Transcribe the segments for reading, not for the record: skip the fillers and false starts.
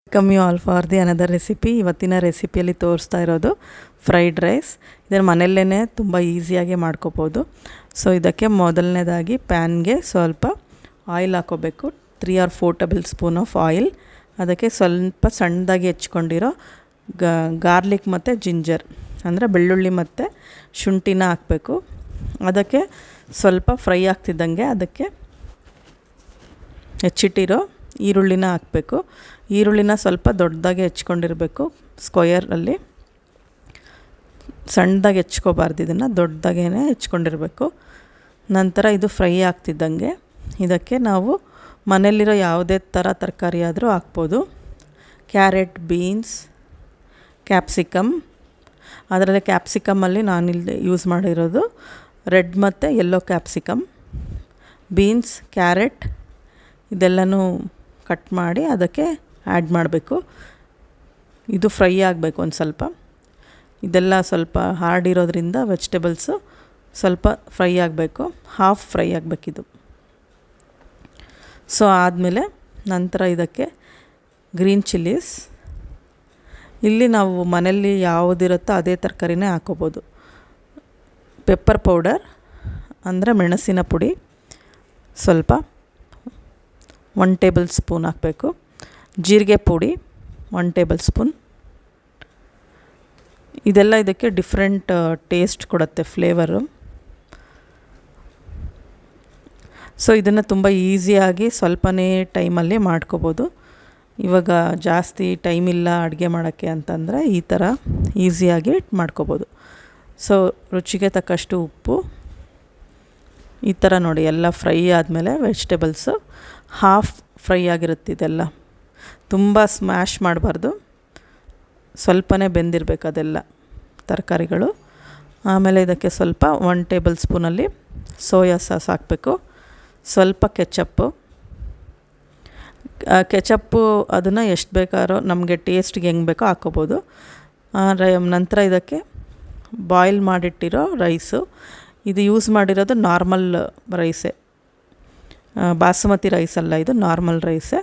Welcome you all for the another recipe. ಇವತ್ತಿನ ರೆಸಿಪಿಯಲ್ಲಿ ತೋರಿಸ್ತಾ ಇರೋದು ಫ್ರೈಡ್ ರೈಸ್. ಇದನ್ನು ಮನೆಯಲ್ಲೇ ತುಂಬ ಈಸಿಯಾಗಿ ಮಾಡ್ಕೋಬೋದು. ಸೊ ಇದಕ್ಕೆ ಮೊದಲನೇದಾಗಿ ಪ್ಯಾನ್ಗೆ ಸ್ವಲ್ಪ ಆಯಿಲ್ ಹಾಕೋಬೇಕು. 3 or 4 table spoon of oil. ಅದಕ್ಕೆ ಸ್ವಲ್ಪ ಸಣ್ಣದಾಗಿ ಹೆಚ್ಕೊಂಡಿರೋ ಗಾರ್ಲಿಕ್ ಮತ್ತು ಜಿಂಜರ್ ಅಂದರೆ ಬೆಳ್ಳುಳ್ಳಿ ಮತ್ತು ಶುಂಠಿನ ಹಾಕಬೇಕು. ಅದಕ್ಕೆ ಸ್ವಲ್ಪ ಫ್ರೈ ಆಗ್ತಿದ್ದಂಗೆ ಅದಕ್ಕೆ ಹೆಚ್ಚಿಟ್ಟಿರೋ ಈರುಳ್ಳಿನ ಹಾಕಬೇಕು. ಈರುಳ್ಳಿನ ಸ್ವಲ್ಪ ದೊಡ್ಡದಾಗಿ ಹೆಚ್ಕೊಂಡಿರಬೇಕು. ಸ್ಕ್ವಯರಲ್ಲಿ ಸಣ್ಣದಾಗಿ ಹೆಚ್ಕೋಬಾರ್ದು, ಇದನ್ನು ದೊಡ್ಡದಾಗೇ ಹೆಚ್ಕೊಂಡಿರಬೇಕು. ನಂತರ ಇದು ಫ್ರೈ ಆಗ್ತಿದ್ದಂಗೆ ಇದಕ್ಕೆ ನಾವು ಮನೆಯಲ್ಲಿರೋ ಯಾವುದೇ ಥರ ತರಕಾರಿ ಆದರೂ ಹಾಕ್ಬೋದು. Carrot, beans, capsicum. ಅದರಲ್ಲಿ ಕ್ಯಾಪ್ಸಿಕಮಲ್ಲಿ ನಾನಿಲ್ಲಿ ಯೂಸ್ ಮಾಡಿರೋದು ರೆಡ್ ಮತ್ತು ಯೆಲ್ಲೋ ಕ್ಯಾಪ್ಸಿಕಮ್. ಬೀನ್ಸ್, ಕ್ಯಾರೆಟ್ ಇದೆಲ್ಲನೂ ಕಟ್ ಮಾಡಿ ಅದಕ್ಕೆ ಆ್ಯಡ್ ಮಾಡಬೇಕು. ಇದು ಫ್ರೈ ಆಗಬೇಕು ಒಂದು ಸ್ವಲ್ಪ. ಇದೆಲ್ಲ ಸ್ವಲ್ಪ ಹಾರ್ಡ್ ಇರೋದ್ರಿಂದ ವೆಜಿಟೇಬಲ್ಸು ಸ್ವಲ್ಪ ಫ್ರೈ ಆಗಬೇಕು, ಹಾಫ್ ಫ್ರೈ ಆಗಬೇಕಿದು. ಸೊ ಆದಮೇಲೆ ನಂತರ ಇದಕ್ಕೆ ಗ್ರೀನ್ ಚಿಲ್ಲೀಸ್. ಇಲ್ಲಿ ನಾವು ಮನೆಯಲ್ಲಿ ಯಾವುದಿರುತ್ತೋ ಅದೇ ತರಕಾರಿನೇ ಹಾಕೋಬೋದು. ಪೆಪ್ಪರ್ ಪೌಡರ್ ಅಂದರೆ ಮೆಣಸಿನ ಪುಡಿ ಸ್ವಲ್ಪ 1 ಟೇಬಲ್ ಸ್ಪೂನ್ ಹಾಕಬೇಕು. ಜೀರಿಗೆ ಪುಡಿ 1 ಟೇಬಲ್ ಸ್ಪೂನ್. ಇದೆಲ್ಲ ಇದಕ್ಕೆ ಡಿಫ್ರೆಂಟ್ ಟೇಸ್ಟ್ ಕೊಡುತ್ತೆ, ಫ್ಲೇವರು. ಸೊ ಇದನ್ನು ತುಂಬ ಈಸಿಯಾಗಿ ಸ್ವಲ್ಪನೇ ಟೈಮಲ್ಲಿ ಮಾಡ್ಕೋಬೋದು. ಇವಾಗ ಜಾಸ್ತಿ ಟೈಮ್ ಇಲ್ಲ ಅಡುಗೆ ಮಾಡೋಕ್ಕೆ ಅಂತಂದರೆ ಈ ಥರ ಈಸಿಯಾಗಿ ಮಾಡ್ಕೋಬೋದು. ಸೊ ರುಚಿಗೆ ತಕ್ಕಷ್ಟು ಉಪ್ಪು. ಈ ಥರ ನೋಡಿ ಎಲ್ಲ ಫ್ರೈ ಆದಮೇಲೆ ವೆಜಿಟೇಬಲ್ಸು ಹಾಫ್ ಫ್ರೈ ಆಗಿರುತ್ತೆ. ಇದೆಲ್ಲ ತುಂಬ ಸ್ಮ್ಯಾಶ್ ಮಾಡಬಾರ್ದು, ಸ್ವಲ್ಪನೇ ಬೆಂದಿರಬೇಕು ಅದೆಲ್ಲ ತರಕಾರಿಗಳು. ಆಮೇಲೆ ಇದಕ್ಕೆ ಸ್ವಲ್ಪ 1 ಟೇಬಲ್ ಸ್ಪೂನಲ್ಲಿ ಸೋಯಾ ಸಾಸ್ ಹಾಕಬೇಕು. ಸ್ವಲ್ಪ ಕೆಚಪ್ಪು ಅದನ್ನು ಎಷ್ಟು ಬೇಕಾರೋ ನಮಗೆ ಟೇಸ್ಟ್ಗೆ ಹೆಂಗೆ ಬೇಕೋ ಹಾಕ್ಕೋಬೋದು. ನಂತರ ಇದಕ್ಕೆ ಬಾಯ್ಲ್ ಮಾಡಿಟ್ಟಿರೋ ರೈಸು. ಇದು ಯೂಸ್ ಮಾಡಿರೋದು ನಾರ್ಮಲ್ ರೈಸೇ, ಬಾಸುಮತಿ ರೈಸ್ ಅಲ್ಲ, ಇದು ನಾರ್ಮಲ್ ರೈಸೇ.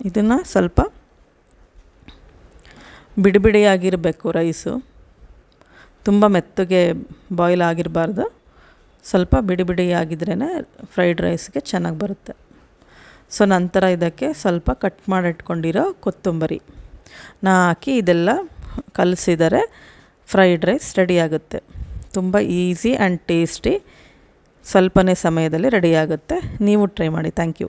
ಇದನ್ನು ಸ್ವಲ್ಪ ಬಿಡಿಬಿಡಿಯಾಗಿರಬೇಕು ರೈಸು, ತುಂಬ ಮೆತ್ತಗೆ ಬಾಯ್ಲ್ ಆಗಿರಬಾರ್ದು. ಸ್ವಲ್ಪ ಬಿಡಿಬಿಡಿಯಾಗಿದ್ರೇ ಫ್ರೈಡ್ ರೈಸ್ಗೆ ಚೆನ್ನಾಗಿ ಬರುತ್ತೆ. ಸೊ ನಂತರ ಇದಕ್ಕೆ ಸ್ವಲ್ಪ ಕಟ್ ಮಾಡಿಟ್ಕೊಂಡಿರೋ ಕೊತ್ತಂಬರಿನ ಹಾಕಿ ಇದೆಲ್ಲ ಕಲಸಿದರೆ ಫ್ರೈಡ್ ರೈಸ್ ರೆಡಿಯಾಗುತ್ತೆ. ತುಂಬ ಈಸಿ ಆ್ಯಂಡ್ ಟೇಸ್ಟಿ, ಸ್ವಲ್ಪನೇ ಸಮಯದಲ್ಲಿ ರೆಡಿಯಾಗುತ್ತೆ. ನೀವು ಟ್ರೈ ಮಾಡಿ. Thank you.